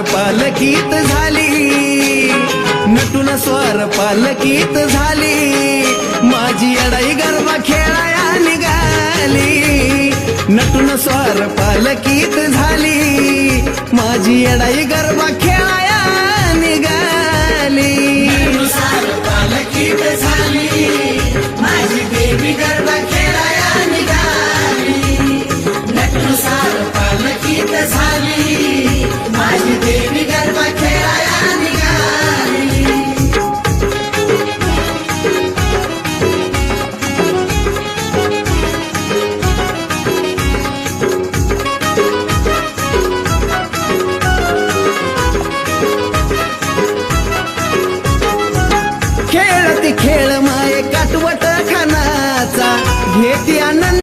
पालकीत झाली, नटून स्वार पालकीत झाली, माझी अडाई गरबा खेळाया निघाली, नटून स्वार पालकीत झाली, माझी अडाई गरबा खेळाया निघाली, स्वार पालकीत झाली, माझी देवी गरबा खेळाया निघाली, नटनुसार पालकीत झाली, माझी देवी गरबा खेळाया निघाली. खेळती खेळ माये काटवट खानाचा, घेती